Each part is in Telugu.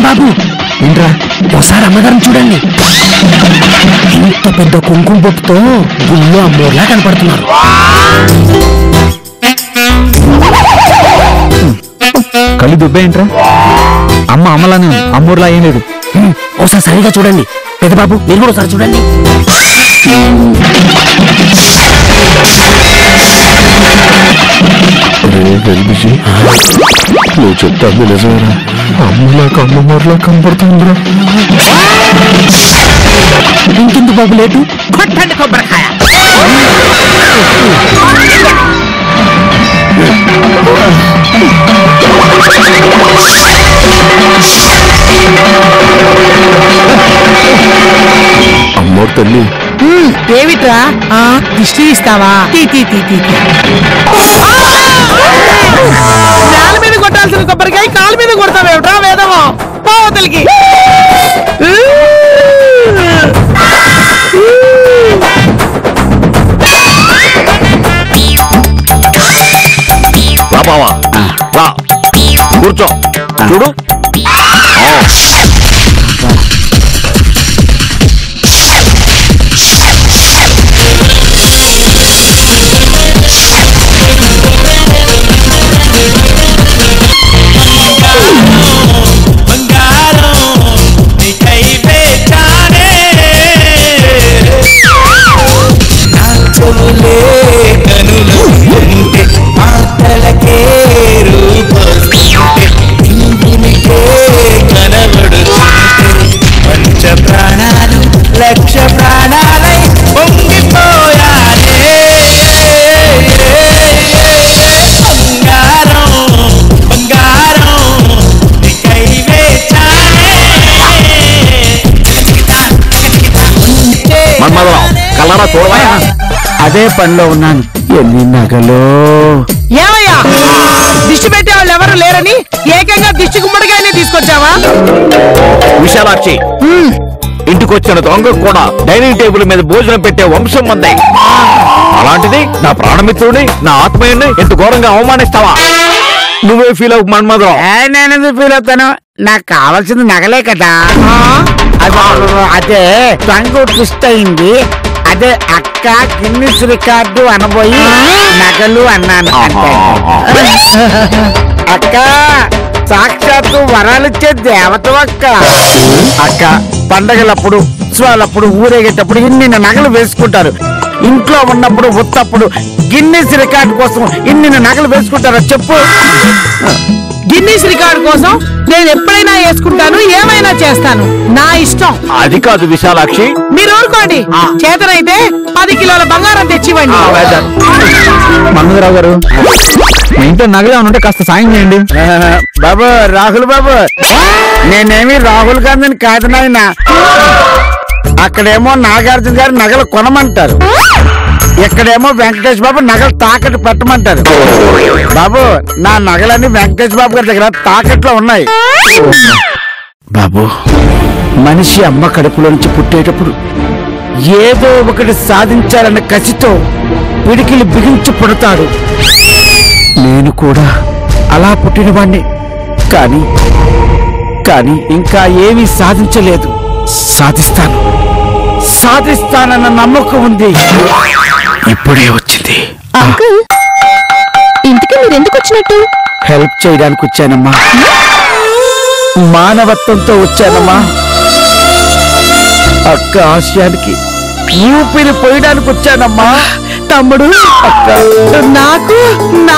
బాబు ఏంట్రా ఒకసారి అమ్మగారిని చూడండి. ఇంత పెద్ద కుంకుమ పప్పుతో గుళ్ళు అమ్మోర్లా కనపడుతున్నారు. కళ్ళు దుబ్బేంట్రా? అమ్మ అమ్మలానే అమ్మూర్లా ఏం లేదు. ఒకసారి సరిగా చూడండి. పెద్ద బాబు మీరు కూడా ఒకసారి చూడండి. నువ్వు చెప్తాను నిజమేనా? అమ్మలాక అమ్మమ్మలా కనపడుతుందిరా. ఇంకెందుకు బాబు లేటు, కొట్టండి కొబ్బరికాయ. అమ్మోరు తల్లి ఏమిట్రా దిష్టి ఇస్తావా? నేల మీద కొట్టాల్సిన కొబ్బరికాయ కాలు మీద కొడతావేమిట్రా వేదమో పోతలికి. బావా రా కూర్చో చూడు. అదే పనిలో ఉన్నాను. ఎన్ని నగలు. ఏమయ్యా దిష్టి పెట్టే వాళ్ళు ఎవరు లేరని ఏకంగా దిష్టి గుమ్మడికాయనే తీసుకొచ్చావా? విశాలాక్షి, ఇంటికొచ్చిన దొంగ కూడా డైనింగ్ టేబుల్ మీద భోజనం పెట్టే వంశం మందే. అలాంటిది నా ప్రాణమిత్రుడిని, నా ఆత్మీయుని ఎంత ఘోరంగా అవమానిస్తావా? నువ్వే ఫీల్ అవ్వ మన్మధం. నేనెందుకు ఫీల్ అవుతాను? నాకు కావాల్సింది నగలే కదా. అదే దొంగ ట్విస్ట్ అయింది. అదే అక్క గిన్నిస్ రికార్డు అనబోయి నగలు అన్నాను. అక్క సాక్షాత్తు వరాలిచ్చే దేవత అక్క. అక్క పండగలప్పుడు ఉత్సవాలప్పుడు ఊరేగేటప్పుడు ఇన్ని నగలు వేసుకుంటారు. ఇంట్లో ఉన్నప్పుడు ఉత్తప్పుడు గిన్నిస్ రికార్డు కోసం ఇన్ని నగలు వేసుకుంటారో చెప్పు. గిన్నిస్ రికార్డు కోసం నేను ఎప్పుడైనా వేసుకుంటాను, ఏమైనా చేస్తాను, నా ఇష్టం. అది కాదు విశాలాక్షి. మీరు ఊరుకోండి. చేతనైతే 10 కిలోల బంగారం తెచ్చివ్వండి. మన్మధరావు గారు, మీ ఇంట్లో నగలే ఉంటే కాస్త సాయం చేయండి. బాబు రాహుల్ బాబు, నేనేమి రాహుల్ గాంధీని కాదు నాయన. అక్కడేమో నాగార్జున గారు నగలు కొనమంటారు, ఇక్కడేమో వెంకటేష్ బాబు నగలు తాకట్టు పెట్టమంటారు. బాబు నా నగలన్నీ వెంకటేష్ బాబు గారి దగ్గర తాకట్లో ఉన్నాయి. బాబు మనిషి అమ్మ కడుపులో నుంచి పుట్టేటప్పుడు ఏదో ఒకటి సాధించాలన్న కసితో పిడికిలి బిగించి పుడతాడు. నేను కూడా అలా పుట్టినవాణ్ణి. కానీ ఇంకా ఏమీ సాధించలేదు. సాధిస్తానన్న నమ్మకం ఉంది. ఇప్పుడే వచ్చింది. అంకుల్, ఇంటికి మీరు ఎందుకు వచ్చినట్టు? హెల్ప్ చేయడానికి వచ్చానమ్మా. మానవత్వంతో వచ్చానమ్మా. అక్క ఆశయానికి ఊపిరి పోయడానికి వచ్చానమ్మా. తమ్ముడు, అక్క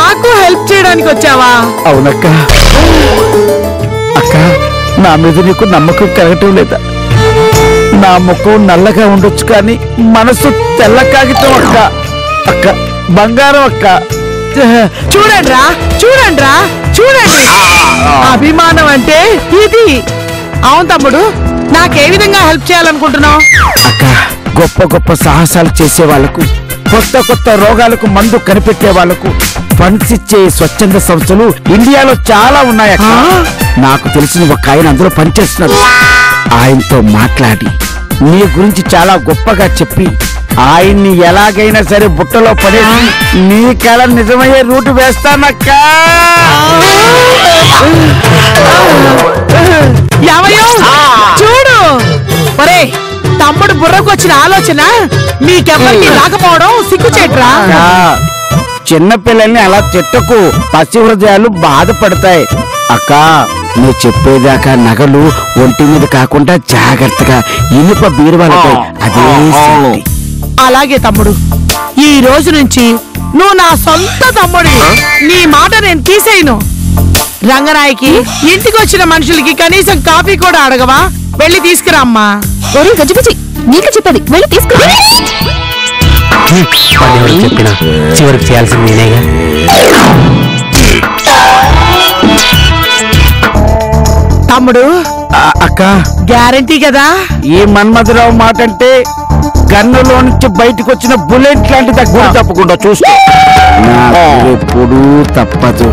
నాకు హెల్ప్ చేయడానికి వచ్చావా? అవునక్క. అక్క నా మీద నీకు నమ్మకం కలగటం లేదా? నా ముఖం నల్లగా ఉండొచ్చు కానీ మనసు తెల్ల కాగితం అక్క. అక్క బంగారం అక్క. చూడండి అభిమానం అంటే ఇది. అవును తమ్ముడు, నాకే విధంగా హెల్ప్ చేయాలనుకుంటున్నావు? అక్క గొప్ప గొప్ప సాహసాలు చేసే వాళ్లకు, కొత్త రోగాలకు మందు కనిపెట్టే వాళ్లకు ఫండ్స్ ఇచ్చే స్వచ్ఛంద సంస్థలు ఇండియాలో చాలా ఉన్నాయి అక్క. నాకు తెలిసిన ఒక ఆయన అందులో పనిచేస్తున్నారు. ఆయనతో మాట్లాడి నీ గురించి చాలా గొప్పగా చెప్పి ఆయన్ని ఎలాగైనా సరే బుట్టలో పడేసి నీ కళ నిజమయ్యే రూటు వేస్తానక్క. వచ్చిన ఆలోచన మీకెవ్వరికి రాకపోవడం సిగ్గుచేట్రా. చిన్న పిల్లల్ని అలా తిట్టకు, పసి హృదయాలు బాధపడతాయి. అక్క నువ్వు చెప్పేదాకా నగలు ఒంటి మీద కాకుండా జాగ్రత్తగా ఇనుప బీరువాలపై అదే సేఫ్టీ. అలాగే తమ్ముడు, ఈ రోజు నుంచి నువ్వు నా సొంత తమ్ముడి. నీ మాట నేను తీసేయను. రంగనాయకి ఇంటికి వచ్చిన మనుషులకి కనీసం కాఫీ కూడా అడగవా? వెళ్ళి తీసుకురా అమ్మా. ఒరే గజిబిజి, నీకు చెప్పేది వెళ్ళి తీసుకురా. చెప్పినా చివరికి చేయాల్సింది నేనేగా. తమ్ముడు అక్క గ్యారంటీ కదా? ఈ మన్మధరావు మాట అంటే గన్నులో నుంచి బయటకు వచ్చిన బుల్లెట్ లాంటి దగ్గర తప్పకుండా చూసుకో. ఎప్పుడూ తప్పదు.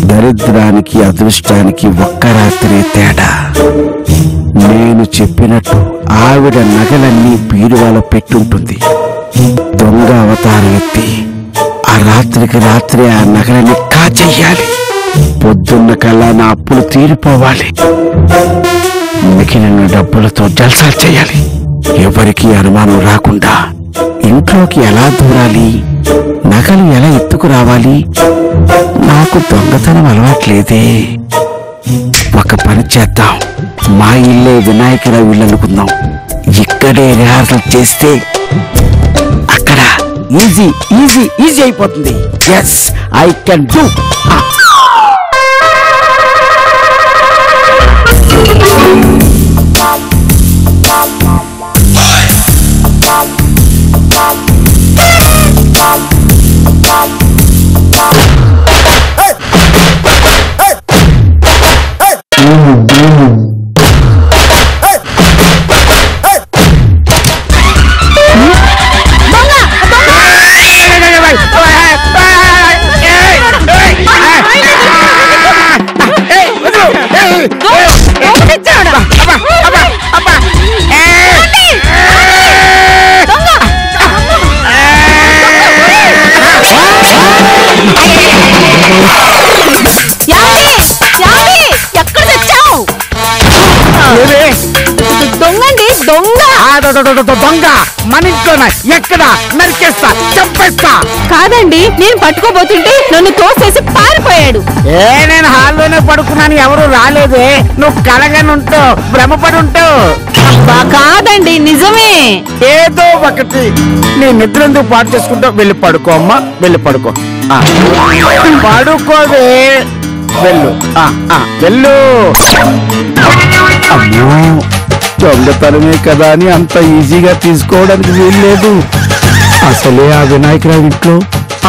దరిద్రానికి అదృష్టానికి ఒక్క రాత్రి తేడా. నేను చెప్పినట్టు ఆవిడ నగలన్నీ బీరువాలో పెట్టుంటుంది. దొంగ అవతారం ఎత్తి ఆ రాత్రికి రాత్రి ఆ నగలని కాజేయాలి. పొద్దున్న కల్లా నా అప్పులు తీరిపోవాలి. మిగిలిన డబ్బులతో జల్సాలు చేయాలి. ఎవరికి అనుమానం రాకుండా ఇంట్లోకి ఎలా దూరాలి, నగలు ఎలా ఎత్తుకురావాలి. నాకు దొంగతనం అలవాట్లేదే. ఒక పని చేద్దాం, మా ఇల్లే వినాయకరావు ఇల్లు అనుకుందాం. ఇక్కడే రిహార్సల్ చేస్తే అక్కడ ఈజీ ఈజీ ఈజీ అయిపోతుంది. Yes I can do. దొంగ మన ఇంట్లోనా? ఎక్కడ? నరికేస్తా, చంపేస్తా. కాదండి, నేను పట్టుకోబోతుంటే నన్ను తోసేసి పారిపోయాడు. నేను హాల్లోనే పడుకున్నాను, ఎవరు రాలేదే. నువ్వు కలగనుంటూ భ్రమపడి ఉంటావు. కాదండి, నిజమే. ఏదో ఒకటి నీ నిద్రందుకు పాటు చేసుకుంటావు. వెళ్ళి పడుకో అమ్మా, వెళ్ళి పడుకో. పడుకోవే, వెళ్ళు వెళ్ళు. అమ్మో, దొంగతనమే కదా అని అంత ఈజీగా తీసుకోవడానికి వీల్లేదు. అసలే ఆ వినాయకరావు ఇంట్లో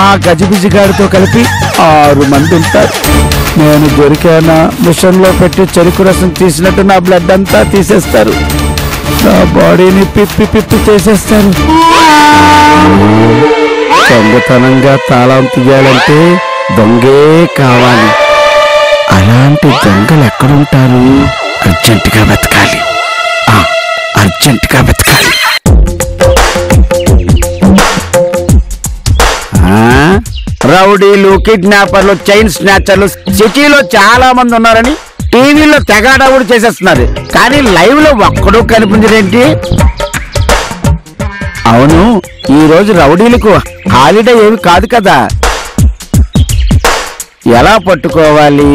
ఆ గజిబిజి గారితో కలిపి 6 మంది ఉంటారు. నేను దొరికానా మిషన్ లో పెట్టి చెరుకు రసం తీసినట్టు నా బ్లడ్ అంతా తీసేస్తారు. నా బాడీని పిప్పి పిప్పి చేసేస్తారు. దొంగతనంగా తాళం తీయాలంటే దొంగే కావాలి. అలాంటి దొంగలు ఎక్కడుంటారు? అర్జెంటుగా వెతకాలి, అర్జెంటుగా వెతకాలి. రౌడీలు, కిడ్నాపర్లు, చైన్ స్నాచర్లు సిటీలో చాలా మంది ఉన్నారని టీవీలో తెగాడవుడు చేసేస్తున్నారు. కానీ లైవ్ లో ఒక్కడూ కనిపించదేంటి? అవును, ఈ రోజు రౌడీలకు హాలిడే ఏమి కాదు కదా. ఎలా పట్టుకోవాలి?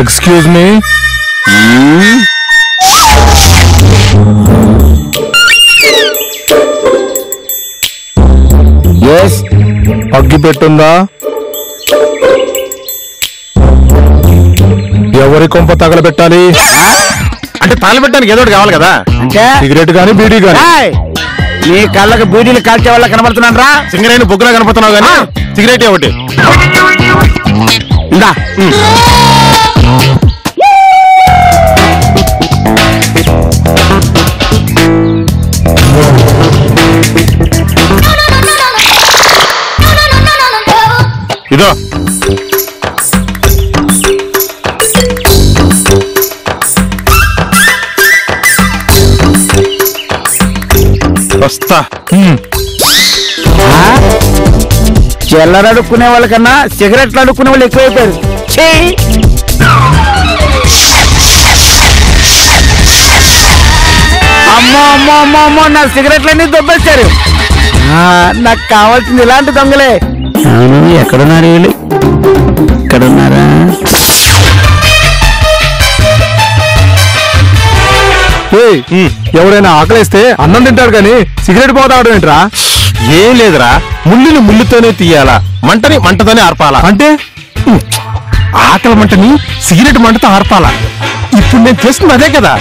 Excuse me. ఎస్. అగ్గి పెట్టుందా? ఎవరి కొంప తగలబెట్టాలి? అంటే తగలబెట్టడానికి ఏదో ఒకటి కావాలి కదా. అంటే సిగరెట్ గానీ బీడీ గానీ? నీ కళ్ళకు బీడీలు కాల్చే వాళ్ళ కనబడుతున్నాను రా. సింగరేణి బొగ్గులా కనపడుతున్నావు కానీ సిగరెట్ ఒకటి ఇందా ఇదో వస్తా. చిల్లర అడుక్కునే వాళ్ళకన్నా సిగరెట్లు అడుక్కునే వాళ్ళు ఎక్కువైపోయారు. అమ్మో అమ్మో అమ్మో అమ్మో నా సిగరెట్లన్నీ దొబ్బేశారు. నాకు కావాల్సింది ఇలాంటి దొంగలే. అవును, ఎక్కడున్నారు వీళ్ళు? ఎక్కడున్నారా? ఎవరైనా ఆకలిస్తే అన్నం తింటారు కానీ సిగరెట్ పోతాడు ఏంట్రా? ఏం లేదురా, ముళ్ళుని ముళ్ళుతోనే తీయాలా, మంటని మంటతోనే ఆర్పాలా. అంటే ఆకలి మంటని సిగరెట్ మంటతో ఆర్పాలా. ఇప్పుడు నేను చేస్తుంది అదే కదా.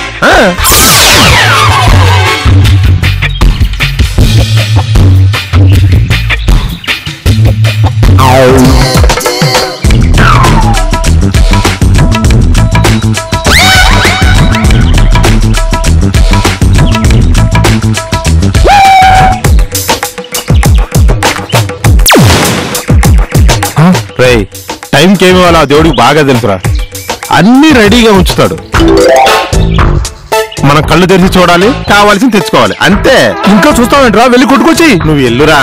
టైంకి ఏమి ఇవ్వాలో ఆ దేవుడికి బాగా తెలుసురా. అన్ని రెడీగా ఉంచుతాడు, మనం కళ్ళు తెరిచి చూడాలి, కావాల్సింది తెచ్చుకోవాలి అంతే. ఇంకా చూస్తావేంట్రా, వెళ్ళి కొట్టుకొచ్చి. నువ్వు ఎల్లురా.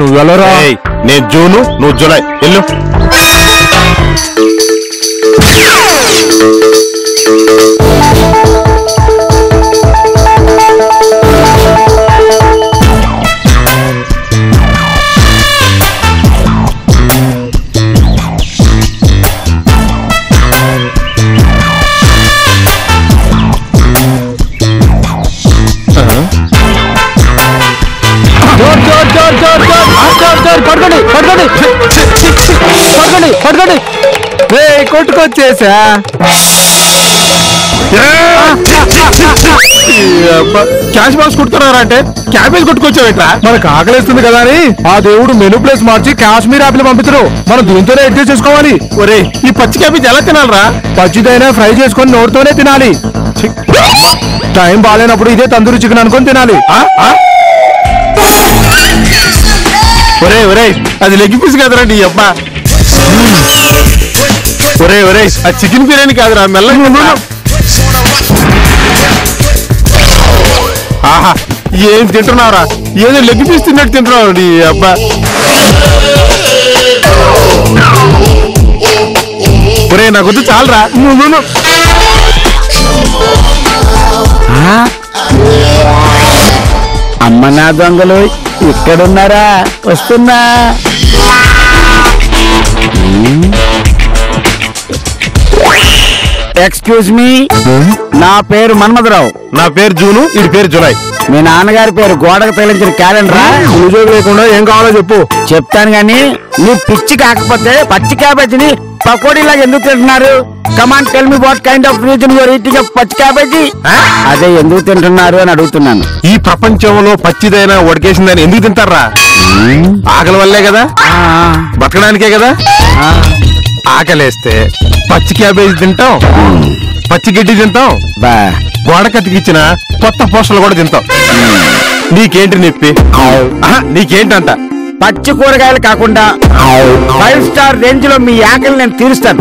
నువ్వు వెళ్ళరా. నేను జూను, నువ్వు జూలై. ఎల్లు. కొట్టుకొచ్చేసా. క్యాష్ బాక్స్ కొడుతున్నారా అంటే క్యాబేజ్ కొట్టుకొచ్చావేట్రా? మనకు ఆకలిస్తుంది కదా అని ఆ దేవుడు మెనూ ప్లేస్ మార్చి కాశ్మీర్ ఆపిల్ పంపించరు, మనం దీంతోనే అడ్జస్ట్ చేసుకోవాలి. ఒరే, ఈ పచ్చి క్యాబేజ్ ఎలా తినాలరా? పచ్చిదైనా ఫ్రై చేసుకొని నోటితోనే తినాలి. టైం బాగాలేనప్పుడు ఇదే తందూరి చికెన్ అనుకొని తినాలి. ఒరే ఒరే, అది లెగ్ పీస్ కాదురా నీ అబ్బా. ఒరే ఒరే, ఆ చికెన్ బిర్యానీ కాదురా, మెల్లగా. ఆహా, ఏం తింటున్నావురా? ఏదో లెగ్ పీస్ తిన్నట్టు తింటున్నావు నీ అబ్బా. ఒరే, నాకొద్దు చాలరా. అమ్మ నా దొంగలు ఇక్కడున్నారా? వస్తున్నా. ఎక్స్క్యూజ్ మీ, నా పేరు మన్మధరావు. నా పేరు జూను, వీడి పేరు జులై. మీ నాన్నగారి పేరు గోడకు తగిలించిన క్యాలెండరా? ఉద్యోగం లేకుండా ఏం కావాలో చెప్పు. చెప్తాను గాని నీ పిచ్చి కాకపోతే పచ్చి క్యాబేజీని పకోడీలాగా ఎందుకు తింటున్నారు? Come on tell me what kind of reason your eating of పచ్చి క్యాబేజీ. అదే ఎందుకు తింటున్నారు అని అడుగుతున్నాను. ఈ ప్రపంచంలో పచ్చిదైనా ఉడకేసిందని ఎందుకు తింటారా? ఆకలి వల్లే కదా, బతకడానికే కదా. ఆకలేస్తే పచ్చి క్యాబేజీ తింటాం, పచ్చి గడ్డి తింటాం, గోడ కతికిచ్చిన కొత్త పోస్టర్లు కూడా తింటాం. నీకేంటి నొప్పి? నీకేంటంట? పచ్చి కూరగాయలు కాకుండా 5 స్టార్ రేంజ్ లో మీ ఆకలి నేను తీరుస్తాను.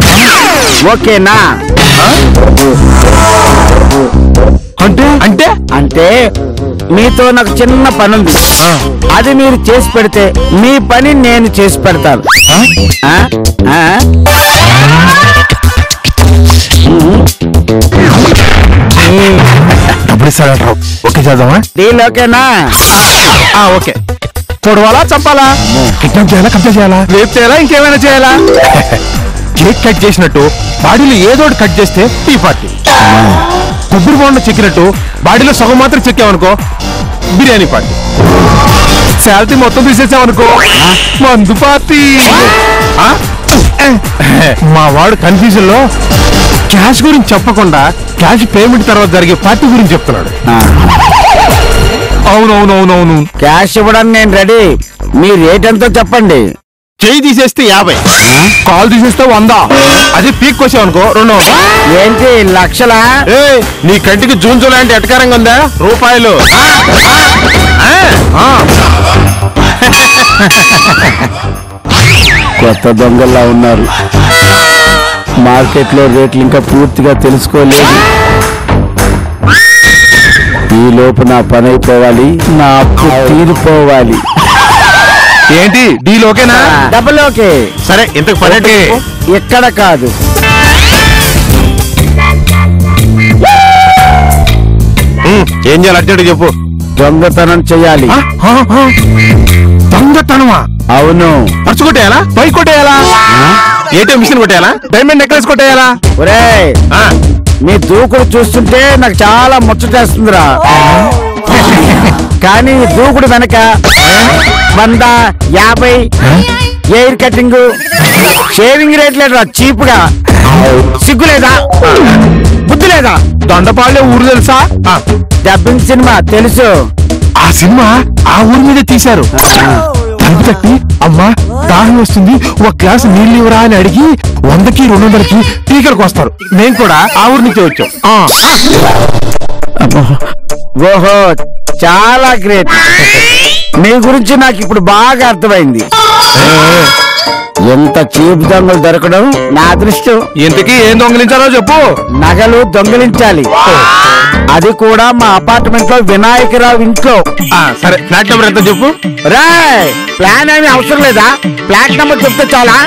ఓకేనా? అంటే అంటే అంటే మీతో నాకు చిన్న పని ఉంది, అది మీరు చేసి పెడితే మీ పని నేను చేసి పెడతాను. డబ్బులు ఇస్తాడంటావు? ఓకే చేద్దామా? డీల్ ఓకేనా? ఓకే. పొడవాలా, చంపాలా, కిడ్నాప్ చేయాలా, కంప్లీట్ చేయాలా, రేపు చేయాలా, ఇంకేమైనా చేయాలా? కేక్ కట్ చేసినట్టు బాడీలో ఏదో ఒకటి కట్ చేస్తే టీ పార్టీ. కొబ్బరి బొండ చెక్కినట్టు బాడీలో సగం మాత్రం చెక్కామనుకో బిర్యానీ పార్టీ. శాలరీ మొత్తం తీసేసామనుకో మందు పార్టీ. మా వాడు కన్ఫ్యూజన్ లో క్యాష్ గురించి చెప్పకుండా క్యాష్ పేమెంట్ తర్వాత జరిగే పార్టీ గురించి చెప్తున్నాడు. అవునవునవునవును. క్యాష్ ఇవ్వడానికి నేను రెడీ. మీ రేట్ ఎంతో చెప్పండి. చేయి తీసేస్తే 50, కాల్ తీసేస్తే 100. అది పీక్ వచ్చావనుకో 200. ఏంటి లక్షలా? నీ కంటికి జూన్ లాంటి ఎటకారంగా ఉందా? రూపాయలు. కొత్త దొంగల్లా ఉన్నారు. మార్కెట్ లో రేట్లు ఇంకా పూర్తిగా తెలుసుకోలేదు. ఈ లోపు నా పని అయిపోవాలి, నా అప్పు తీరిపోవాలి. ఏంటి డీల్ ఓకేనా? Double okay. సరే ఇంతకు పని ఏంటి? ఎక్కడ కాదు. ఏం చేయాలి అర్జెంట్ చెప్పు. దొంగతనం చెయ్యాలి. దొంగతనమా? అవును. పర్సు కొట్టేయాలా? బైక్ కొట్టేయాలా? ఏటీఎం మిషన్ కొట్టేయాలా? డైమండ్ నెక్లెస్ కొట్టేయాలా? ఒరేయ్, మీ దూకుడు చూస్తుంటే నాకు చాలా ముచ్చటేస్తుందిరా. కానీ ఈ దూకుడు వెనక 100, 50 ఎయిర్ కటింగ్, షేవింగ్ రేట్ లేదా చీప్ గా? సిగ్గు లేదా? బుద్ధి లేదా? దొండపాళ్ళే ఊరు తెలుసా? డబ్బింగ్ సినిమా తెలుసు. ఆ సినిమా ఆ ఊరి మీద తీశారు. తలుపు తట్టి అమ్మా దాహం వస్తుంది, ఒక గ్లాస్ నీళ్ళు ఇవ్వరా అని అడిగి 100కి 200కి టీకలకు వస్తారు. మేము కూడా ఆ ఊరి నుంచి వచ్చాం. ఓహో, చాలా గ్రేట్. మీ గురించి నాకు ఇప్పుడు బాగా అర్థమైంది. ఎంత చీప్ దొంగలు దొరకడం నా అదృష్టం. ఇంతకీ ఏం దొంగిలించాలో చెప్పు. నగలు దొంగిలించాలి, అది కూడా మా అపార్ట్మెంట్ లో వినాయకరావు ఇంట్లో. సరే ఫ్లాట్ నెంబర్ ఎంత చెప్పు. రాయ్, ప్లాన్ ఏమీ అవసరం లేదా? ఫ్లాట్ నెంబర్ చెప్తే చాలా.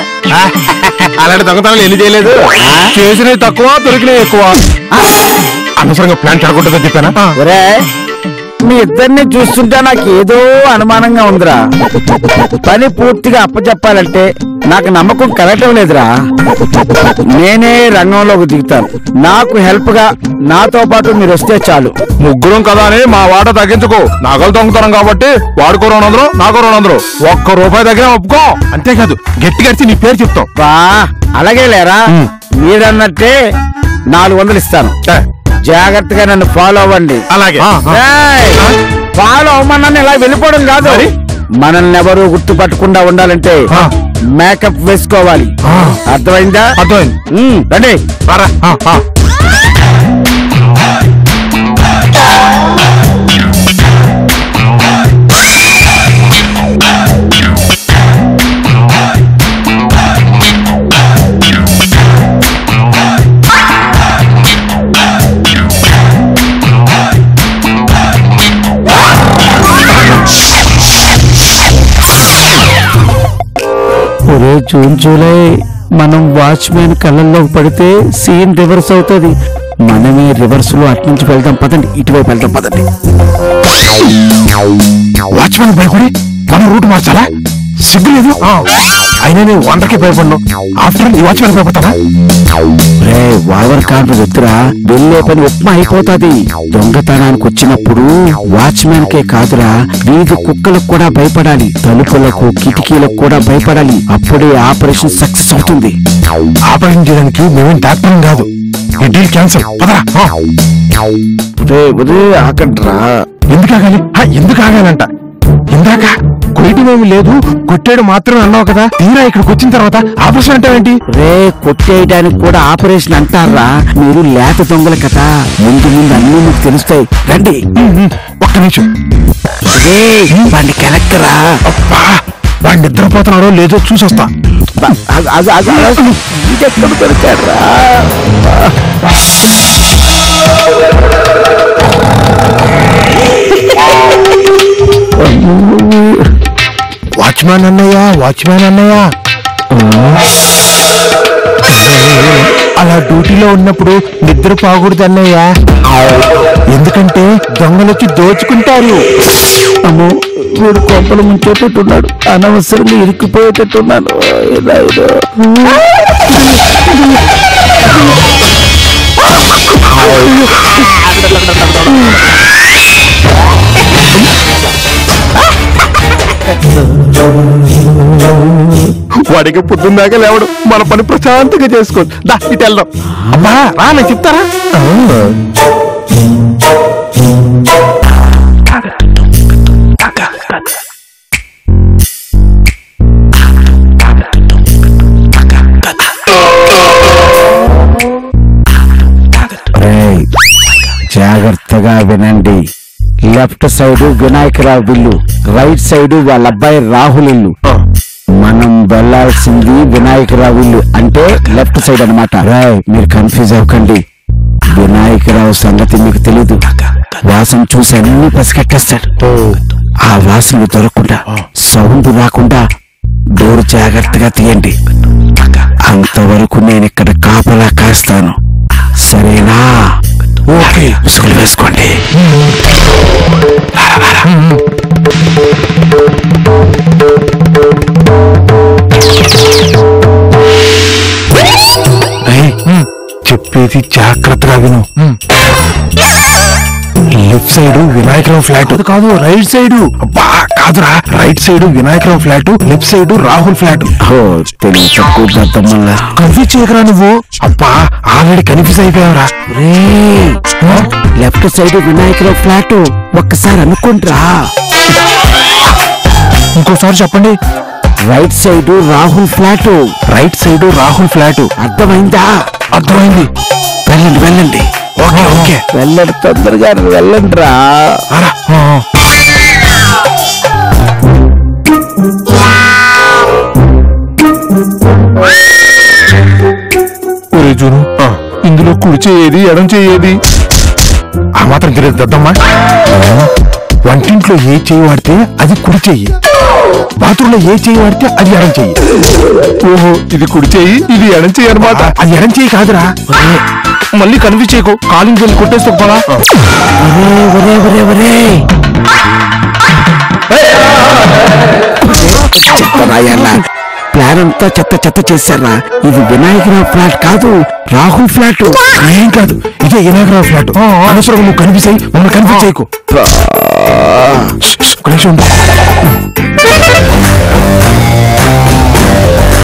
అలాంటి దొంగతనాలు ఎన్ని చేయలేదు. చేసినవి తక్కువ, దొరికినవి ఎక్కువ. అనవసరంగా ప్లాన్ చెడగొట్టదని చెప్పానా? ఒరే, మీ ఇద్దరిని చూస్తుంటే నాకు ఏదో అనుమానంగా ఉందిరా. పని పూర్తిగా అప్పచెప్పాలంటే నాకు నమ్మకం కలగటం లేదురా. నేనే రంగంలోకి దిగుతాను. నాకు హెల్ప్ గా నాతో పాటు మీరు వస్తే చాలు. ముగ్గురం కదా అని మా వాట తగ్గించుకో. నగలు దొంగతనం కాబట్టి వాడుకో 200, నాకు 200. ₹1 దగ్గర ఒప్పుకో. అంతేకాదు గట్టి గడిచి నీ పేరు చెప్తాం. బా, అలాగే లేరా? మీరన్నట్టే 400 ఇస్తాను. జాగ్రత్తగా నన్ను ఫాలో అవ్వండి. అలాగే. ఫాలో అవ్వమన్నాను ఇలా వెళ్ళిపోవడం కాదు. మనల్ని ఎవరు గుర్తుపట్టకుండా ఉండాలంటే మేకప్ వేసుకోవాలి. అర్థమైందా? అర్థమైంది. రండి. ఒరే జూన్ జూలై, మనం వాచ్మెన్ కళ్ళల్లోకి పడితే సీన్ రివర్స్ అవుతుంది. మనమే రివర్స్ లో అట్నుంచి వెళ్దాం పదండి. ఇటువైపు వెళ్దాం పదండి. వాచ్మెన్ భయపడి మన రూట్ మార్చాలా? సిగ్గు లేదు. అయినా నేను 100కి భయపడ్ను. ఆఫ్టర్ ఈ వాచ్మెన్ భయపడతానా? రే, ఓవర్ కాన్ఫిడెన్స్ వద్దురా. వెళ్ళే పని ఉప్మా అయిపోతాది. దొంగతనానికి వచ్చినప్పుడు వాచ్మెన్ కే కాదురా, వీధి కుక్కలకు కూడా భయపడాలి, తలుపులకు కిటికీలకు కూడా భయపడాలి. అప్పుడే ఆపరేషన్ సక్సెస్ అవుతుంది. ఆపరేషన్ చేయడానికి మేమేం డాక్టర్ కాదు. ఈ డీల్ క్యాన్సిల్. పదరా. ఆకండ్రా. ఎందుకు ఆగాలి? ఎందుకు ఆగాలంట? ఇందాక కొయ్యటమేమి లేదు, కొట్టేయడం మాత్రమే అన్నావు కదా. తీరా ఇక్కడికి వచ్చిన తర్వాత ఆపరేషన్ అంటావేంటి? రే, కొట్టేయడానికి కూడా ఆపరేషన్ అంటారా? మీరు లేత దొంగల కదా, ముందు ముందు అన్ని మీకు తెలుస్తాయి. రండి. ఒక్క నిమిషం. వాడిని కెలక్కరా. అబ్బా, వాడు నిద్రపోతున్నాడో లేదో చూసొస్తా. ఎక్కడ దొరికారా? వాచ్మ్యాన్ అన్నయ్య, వాచ్మ్యాన్ అన్నయ్య. అలా డ్యూటీలో ఉన్నప్పుడు నిద్ర పోకూడదు అన్నయ్య. ఎందుకంటే దొంగలొచ్చి దోచుకుంటారు. అమ్మో, వీడు కొంపలు ముంచేటట్టున్నాడు. అనవసరంగా ఇరుక్కుపోయేటట్టున్నాను. వాడికి పొద్దున్నాక లేవడు. మన పని ప్రశాంతంగా చేసుకోవచ్చు. దా ఇటు వెళ్దాం. అబ్బా రా, నేను చెప్తారా? జాగ్రత్తగా వినండి. లెఫ్ట్ సైడ్ వినాయకరావు ఇల్లు, రైట్ సైడ్ వాళ్ళ అబ్బాయి రాహుల్ ఇల్లు. మనం వెళ్ళాల్సింది వినాయకరావు ఇల్లు అంటే లెఫ్ట్ సైడ్ అన్నమాట. మీరు కన్ఫ్యూజ్ అవ్వకండి. వినాయకరావు సంగతి మీకు తెలీదు. వాసన చూసి అన్ని పసిగట్టేస్తాడు. ఆ వాసన దొరకకుండా, సౌండ్ రాకుండా డోర్ జాగ్రత్తగా తీయండి. అంతవరకు నేను ఇక్కడ కాపలా కాస్తాను, సరేనా? ఓకే, ముసుగులు వేసుకోండి. చెప్పేది జాగ్రత్తగా విను. లెఫ్ట్ సైడ్ వినాయకరావు ఫ్లాట్ కాదు, రైట్ సైడ్. అబ్బా కాదురా, right side Vinayakarao flat, left side Rahul flat. Confuse చేయకరా నువ్వు. అబ్బా ఆల్రెడీ కన్ఫ్యూజ్ అయిపోయావురా. లెఫ్ట్ సైడ్ వినాయకరావు ఫ్లాట్ ఒక్కసారి అనుకుంట్రా. ఇంకోసారి చెప్పండి. Right side Rahul flat, right side Rahul flat. అర్థమైందా? అర్థమైంది. వెళ్ళండి వెళ్ళండి. ఓకే ఓకే వెళ్ళండి, తొందరగా వెళ్ళండి రా. జూను, ఇందులో కుడి చేయేది ఎడం చేయేది ఆ మాత్రం తెలియదు దద్దమ్మా. వంటింట్లో ఏ చెయ్యి వాడితే అది కుడి చెయ్యి, బాత్రూంలో ఏ చెయ్యి వాడితే అది ఎడం చెయ్యి. ఓహో, ఇది కుడి చెయ్యి, ఇది ఎడం చెయ్యి అనమాట. అది ఎడం చెయ్యి కాదురా. మళ్ళీ కన్ఫ్యూజ్ చేయకు, కాలింగ్ వెళ్ళి కొట్టేస్తూ పోరా. ప్లాన్ అంతా చెత్త చెత్త చేశారా. ఇది వినాయకరావు ఫ్లాట్ కాదు, రాహుల్ ఫ్లాట్. ఏం కాదు, ఇదే వినాయకరావు ఫ్లాట్. అనవసరంగా నువ్వు కన్ఫ్యూజ్ అయ్యి మమ్మల్ని కన్ఫ్యూజ్ చేయకు.